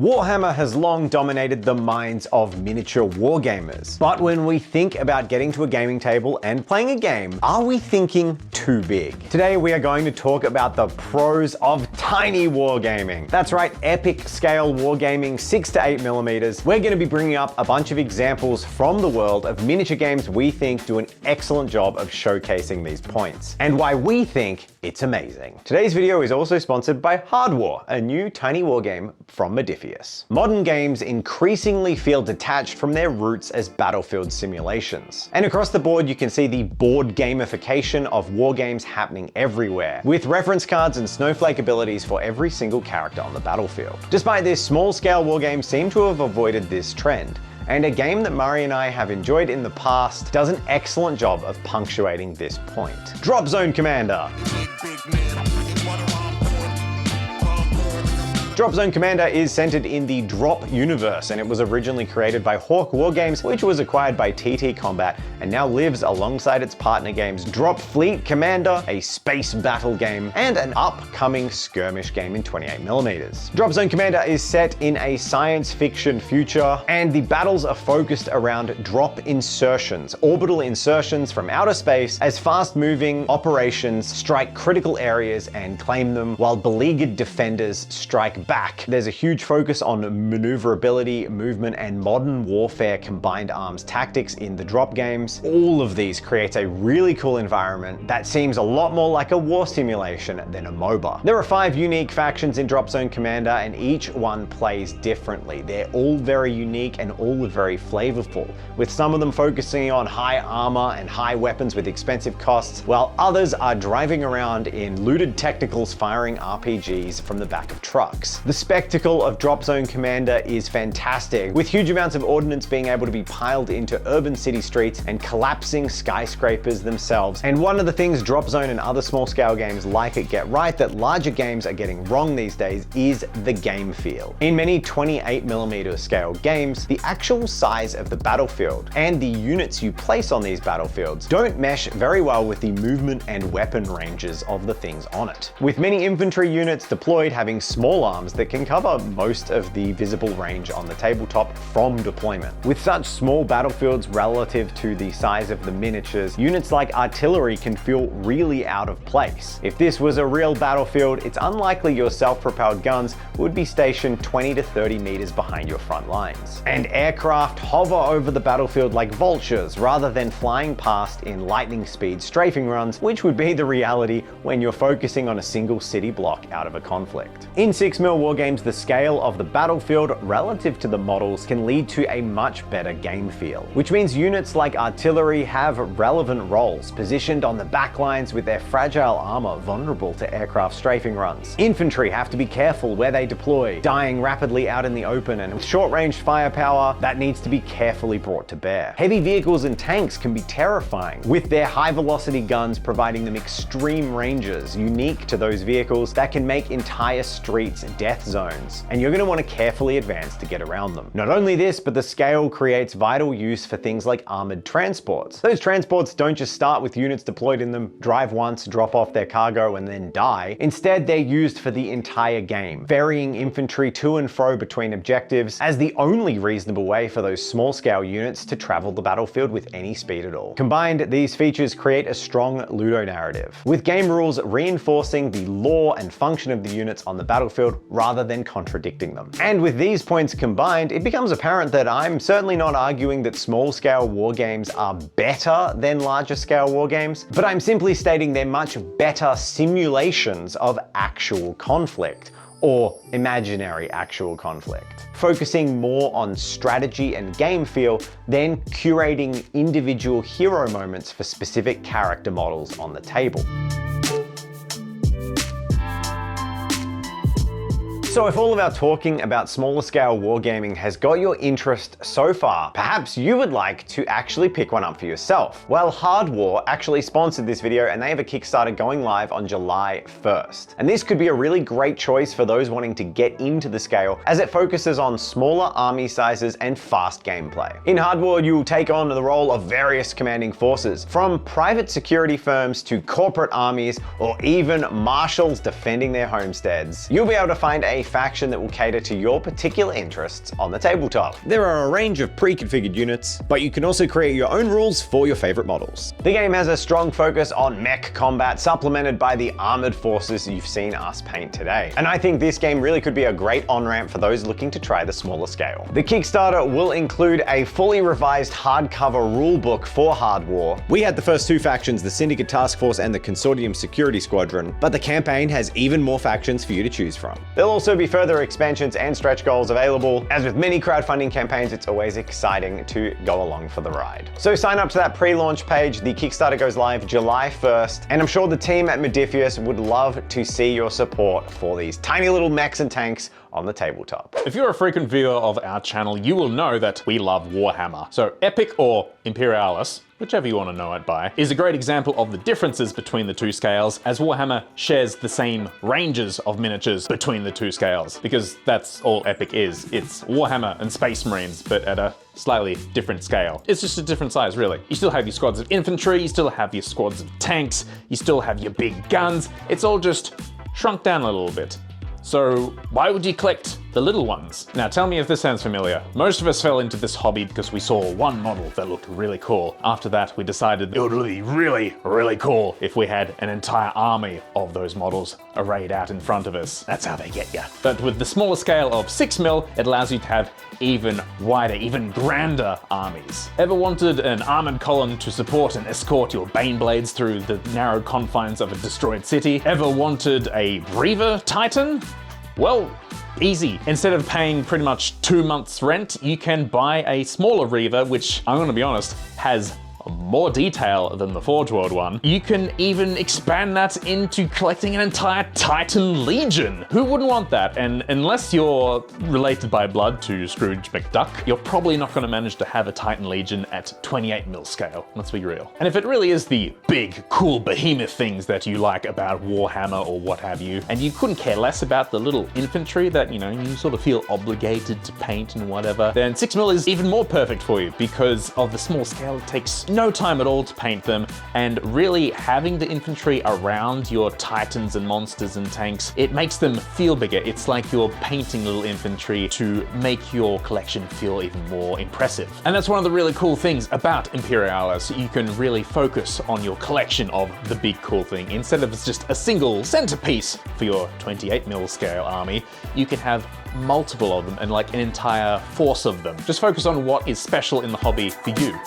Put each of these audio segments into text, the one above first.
Warhammer has long dominated the minds of miniature wargamers. But when we think about getting to a gaming table and playing a game, are we thinking too big? Today we are going to talk about the pros of tiny wargaming. That's right, epic scale wargaming 6 to 8 millimeters. We're going to be bringing up a bunch of examples from the world of miniature games we think do an excellent job of showcasing these points, and why we think it's amazing. Today's video is also sponsored by Hard War, a new tiny wargame from Modifius. Modern games increasingly feel detached from their roots as battlefield simulations. And across the board, you can see the board gamification of wargames happening everywhere, with reference cards and snowflake abilities for every single character on the battlefield. Despite this, small-scale wargames seem to have avoided this trend, and a game that Murray and I have enjoyed in the past does an excellent job of punctuating this point. Drop Zone Commander. Drop Zone Commander is centered in the Drop universe, and it was originally created by Hawk Wargames, which was acquired by TT Combat and now lives alongside its partner games Drop Fleet Commander, a space battle game, and an upcoming skirmish game in 28mm. Drop Zone Commander is set in a science fiction future, and the battles are focused around drop insertions, orbital insertions from outer space, as fast-moving operations strike critical areas and claim them, while beleaguered defenders strike back. There's a huge focus on maneuverability, movement, and modern warfare combined arms tactics in the drop games. All of these creates a really cool environment that seems a lot more like a war simulation than a MOBA. There are 5 unique factions in Drop Zone Commander, and each one plays differently. They're all very unique and all very flavorful, with some of them focusing on high armor and high weapons with expensive costs, while others are driving around in looted technicals firing RPGs from the back of trucks. The spectacle of Drop Zone Commander is fantastic, with huge amounts of ordnance being able to be piled into urban city streets and collapsing skyscrapers themselves. And one of the things Drop Zone and other small-scale games like it get right that larger games are getting wrong these days is the game feel. In many 28mm scale games, the actual size of the battlefield and the units you place on these battlefields don't mesh very well with the movement and weapon ranges of the things on it, with many infantry units deployed having small arms that can cover most of the visible range on the tabletop from deployment. With such small battlefields relative to the size of the miniatures, units like artillery can feel really out of place. If this was a real battlefield, it's unlikely your self-propelled guns would be stationed 20 to 30 meters behind your front lines. And aircraft hover over the battlefield like vultures rather than flying past in lightning speed strafing runs, which would be the reality when you're focusing on a single city block out of a conflict. In 6mm wargames, the scale of the battlefield relative to the models can lead to a much better game feel, which means units like artillery have relevant roles, positioned on the backlines with their fragile armor vulnerable to aircraft strafing runs. Infantry have to be careful where they deploy, dying rapidly out in the open, and with short-range firepower, that needs to be carefully brought to bear. Heavy vehicles and tanks can be terrifying, with their high-velocity guns providing them extreme ranges unique to those vehicles that can make entire streets death zones, and you're going to want to carefully advance to get around them. Not only this, but the scale creates vital use for things like armored transports. Those transports don't just start with units deployed in them, drive once, drop off their cargo, and then die. Instead, they're used for the entire game, ferrying infantry to and fro between objectives as the only reasonable way for those small-scale units to travel the battlefield with any speed at all. Combined, these features create a strong ludonarrative, with game rules reinforcing the lore and function of the units on the battlefield rather than contradicting them. And with these points combined, it becomes apparent that I'm certainly not arguing that small-scale wargames are better than larger-scale wargames, but I'm simply stating they're much better simulations of actual conflict, or imaginary actual conflict, focusing more on strategy and game feel than curating individual hero moments for specific character models on the table. So if all of our talking about smaller scale wargaming has got your interest so far, perhaps you would like to actually pick one up for yourself. Well, Hard War actually sponsored this video, and they have a Kickstarter going live on July 1st. And this could be a really great choice for those wanting to get into the scale, as it focuses on smaller army sizes and fast gameplay. In Hard War, you'll take on the role of various commanding forces, from private security firms to corporate armies, or even marshals defending their homesteads. You'll be able to find a faction that will cater to your particular interests on the tabletop. There are a range of pre-configured units, but you can also create your own rules for your favorite models. The game has a strong focus on mech combat, supplemented by the armored forces you've seen us paint today. And I think this game really could be a great on-ramp for those looking to try the smaller scale. The Kickstarter will include a fully revised hardcover rulebook for Hard War. We had the first two factions, the Syndicate Task Force and the Consortium Security Squadron, but the campaign has even more factions for you to choose from. There'll also be further expansions and stretch goals available. As with many crowdfunding campaigns, it's always exciting to go along for the ride. So sign up to that pre-launch page. The Kickstarter goes live July 1st, and I'm sure the team at Modiphius would love to see your support for these tiny little mechs and tanks on the tabletop. If you're a frequent viewer of our channel, you will know that we love Warhammer. So Epic or Imperialis, whichever you want to know it by, is a great example of the differences between the two scales, as Warhammer shares the same ranges of miniatures between the two scales, because that's all Epic is. It's Warhammer and Space Marines, but at a slightly different scale. It's just a different size, really. You still have your squads of infantry, you still have your squads of tanks, you still have your big guns. It's all just shrunk down a little bit. So why would you collect the little ones? Now tell me if this sounds familiar. Most of us fell into this hobby because we saw one model that looked really cool. After that, we decided it would be really, really cool if we had an entire army of those models arrayed out in front of us. That's how they get you. But with the smaller scale of 6mm, it allows you to have even wider, even grander armies. Ever wanted an armored column to support and escort your Baneblades through the narrow confines of a destroyed city? Ever wanted a Reaver Titan? Well, easy. Instead of paying pretty much 2 months rent, you can buy a smaller Reaver, which I'm gonna be honest, has more detail than the Forge World one. You can even expand that into collecting an entire Titan Legion. Who wouldn't want that? And unless you're related by blood to Scrooge McDuck, you're probably not going to manage to have a Titan Legion at 28mm scale. Let's be real. And if it really is the big, cool behemoth things that you like about Warhammer or what have you, and you couldn't care less about the little infantry that, you know, you sort of feel obligated to paint and whatever, then 6mm is even more perfect for you because of the small scale. It takes no time at all to paint them, and really having the infantry around your titans and monsters and tanks, it makes them feel bigger. It's like you're painting little infantry to make your collection feel even more impressive. And that's one of the really cool things about Imperialis. You can really focus on your collection of the big cool thing. Instead of just a single centerpiece for your 28mm scale army, you can have multiple of them and like an entire force of them. Just focus on what is special in the hobby for you.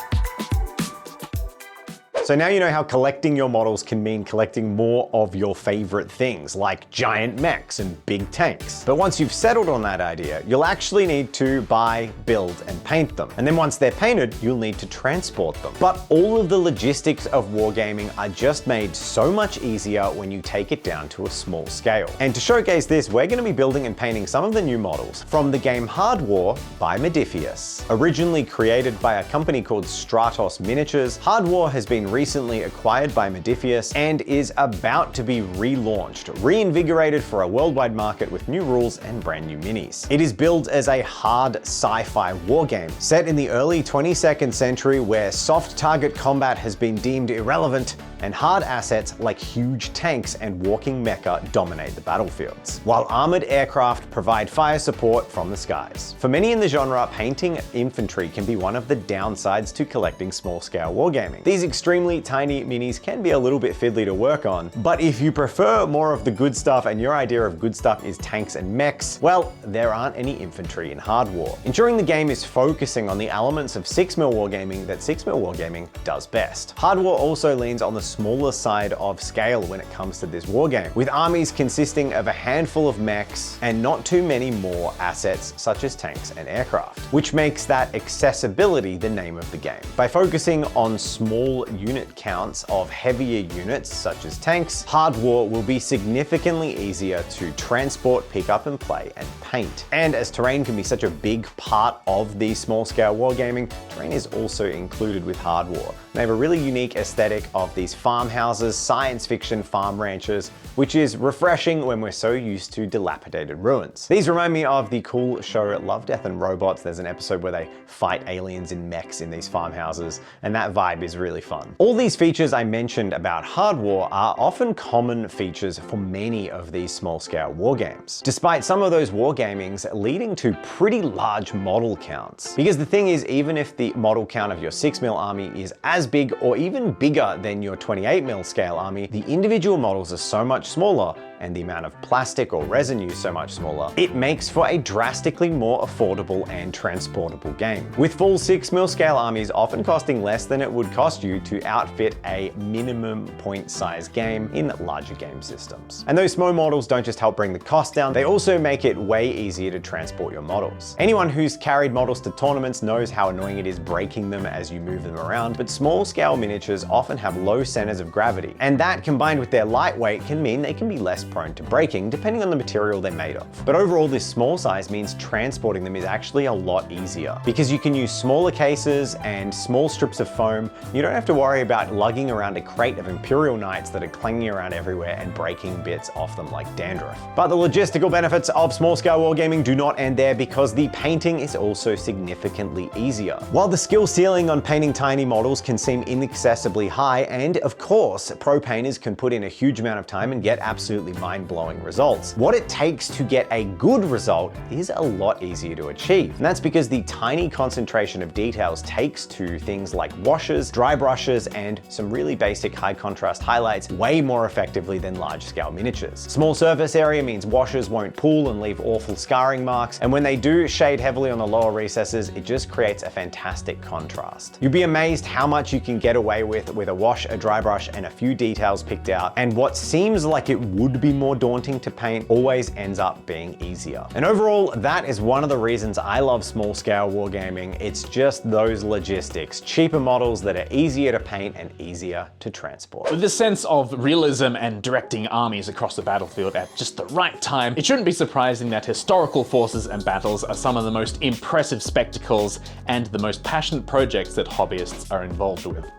So now you know how collecting your models can mean collecting more of your favorite things, like giant mechs and big tanks. But once you've settled on that idea, you'll actually need to buy, build, and paint them. And then once they're painted, you'll need to transport them. But all of the logistics of wargaming are just made so much easier when you take it down to a small scale. And to showcase this, we're going to be building and painting some of the new models from the game Hard War by Modiphius. Originally created by a company called Stratos Miniatures, Hard War has been recently acquired by Modiphius and is about to be relaunched, reinvigorated for a worldwide market with new rules and brand new minis. It is billed as a hard sci-fi wargame set in the early 22nd century where soft target combat has been deemed irrelevant and hard assets like huge tanks and walking mecha dominate the battlefields, while armored aircraft provide fire support from the skies. For many in the genre, painting infantry can be one of the downsides to collecting small-scale wargaming. These extremely tiny minis can be a little bit fiddly to work on, but if you prefer more of the good stuff and your idea of good stuff is tanks and mechs, well, there aren't any infantry in Hard War. Ensuring the game is focusing on the elements of 6mm wargaming that 6mm wargaming does best. Hard War also leans on the smaller side of scale when it comes to this wargame, with armies consisting of a handful of mechs and not too many more assets such as tanks and aircraft, which makes that accessibility the name of the game. By focusing on small unit counts of heavier units such as tanks, Hard War will be significantly easier to transport, pick up and play and paint. And as terrain can be such a big part of the small scale wargaming, terrain is also included with Hard War. They have a really unique aesthetic of these farmhouses, science fiction farm ranches, which is refreshing when we're so used to dilapidated ruins. These remind me of the cool show Love, Death and Robots. There's an episode where they fight aliens in mechs in these farmhouses, and that vibe is really fun. All these features I mentioned about hard war are often common features for many of these small-scale wargames, despite some of those wargamings leading to pretty large model counts. Because the thing is, even if the model count of your 6mm army is as big or even bigger than your 28mm scale army, the individual models are so much smaller and the amount of plastic or resin used so much smaller, it makes for a drastically more affordable and transportable game. With full 6mm scale armies often costing less than it would cost you to outfit a minimum point size game in larger game systems. And those small models don't just help bring the cost down, they also make it way easier to transport your models. Anyone who's carried models to tournaments knows how annoying it is breaking them as you move them around, but small scale miniatures often have low centers of gravity, and that combined with their lightweight can mean they can be less prone to breaking depending on the material they're made of. But overall, this small size means transporting them is actually a lot easier because you can use smaller cases and small strips of foam. You don't have to worry about lugging around a crate of Imperial Knights that are clanging around everywhere and breaking bits off them like dandruff. But the logistical benefits of small scale wargaming do not end there because the painting is also significantly easier. While the skill ceiling on painting tiny models can seem inaccessibly high, and of course, pro painters can put in a huge amount of time and get absolutely mind-blowing results, what it takes to get a good result is a lot easier to achieve. And that's because the tiny concentration of details takes to things like washes, dry brushes, and some really basic high contrast highlights way more effectively than large scale miniatures. Small surface area means washes won't pool and leave awful scarring marks, and when they do shade heavily on the lower recesses, it just creates a fantastic contrast. You'll be amazed how much you can get away with a wash, a dry brush, and a few details picked out, and what seems like it would be more daunting to paint always ends up being easier. And overall, that is one of the reasons I love small scale wargaming. It's just those logistics, cheaper models that are easier to paint and easier to transport. With this sense of realism and directing armies across the battlefield at just the right time, it shouldn't be surprising that historical forces and battles are some of the most impressive spectacles and the most passionate projects that hobbyists are involved with.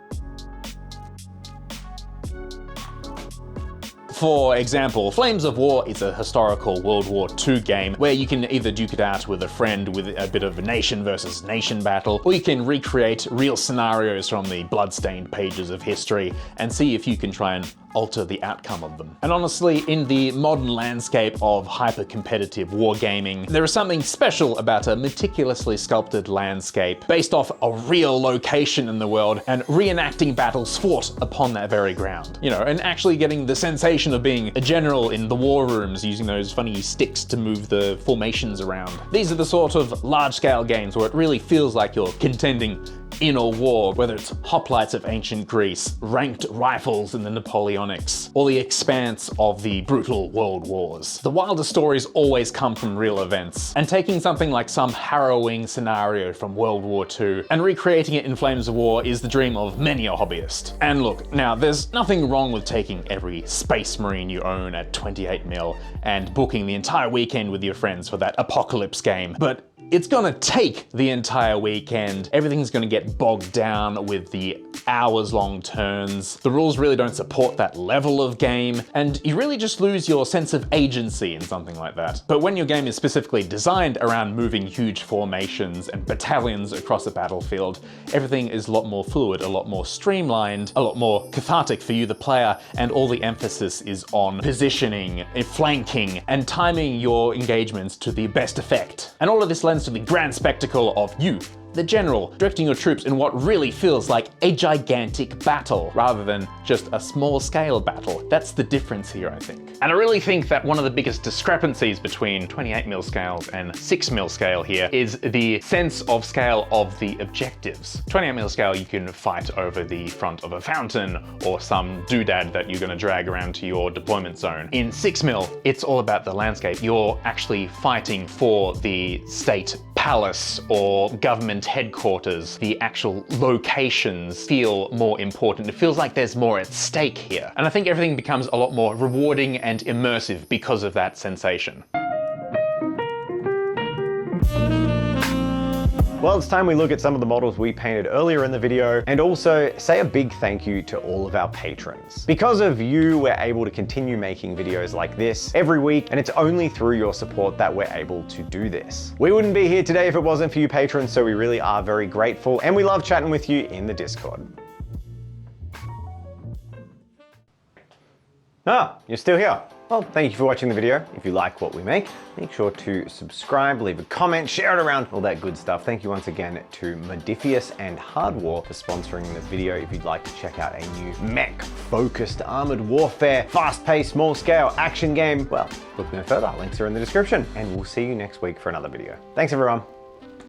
For example, Flames of War is a historical World War II game where you can either duke it out with a friend with a bit of a nation versus nation battle, or you can recreate real scenarios from the blood-stained pages of history and see if you can try and alter the outcome of them. And honestly, in the modern landscape of hyper-competitive wargaming, there is something special about a meticulously sculpted landscape based off a real location in the world and reenacting battles fought upon that very ground. You know, and actually getting the sensation of being a general in the war rooms using those funny sticks to move the formations around. These are the sort of large-scale games where it really feels like you're contending in a war, whether it's hoplites of ancient Greece, ranked rifles in the Napoleonics, or the expanse of the brutal world wars. The wildest stories always come from real events, and taking something like some harrowing scenario from World War II and recreating it in Flames of War is the dream of many a hobbyist. And look, now there's nothing wrong with taking every Space Marine you own at 28mm and booking the entire weekend with your friends for that apocalypse game, but it's gonna take the entire weekend. Everything's gonna get bogged down with the hours-long turns. The rules really don't support that level of game, and you really just lose your sense of agency in something like that. But when your game is specifically designed around moving huge formations and battalions across a battlefield, everything is a lot more fluid, a lot more streamlined, a lot more cathartic for you, the player, and all the emphasis is on positioning, flanking, and timing your engagements to the best effect. And all of this lends to the grand spectacle of you, the general, directing your troops in what really feels like a gigantic battle, rather than just a small-scale battle. That's the difference here, I think. And I really think that one of the biggest discrepancies between 28mm scales and 6mm scale here is the sense of scale of the objectives. 28mm scale, you can fight over the front of a fountain or some doodad that you're gonna drag around to your deployment zone. In 6mm, it's all about the landscape. You're actually fighting for the state palace or government headquarters. The actual locations feel more important. It feels like there's more at stake here. And I think everything becomes a lot more rewarding and immersive because of that sensation. Well, it's time we look at some of the models we painted earlier in the video, and also say a big thank you to all of our patrons. Because of you, we're able to continue making videos like this every week, and it's only through your support that we're able to do this. We wouldn't be here today if it wasn't for you patrons, so we really are very grateful, and we love chatting with you in the Discord. Ah, you're still here. Well, thank you for watching the video. If you like what we make, make sure to subscribe, leave a comment, share it around, all that good stuff. Thank you once again to Modifius and Hardwar for sponsoring the video. If you'd like to check out a new mech-focused armored warfare, fast-paced, small-scale action game, well, look no further. Links are in the description. And we'll see you next week for another video. Thanks, everyone.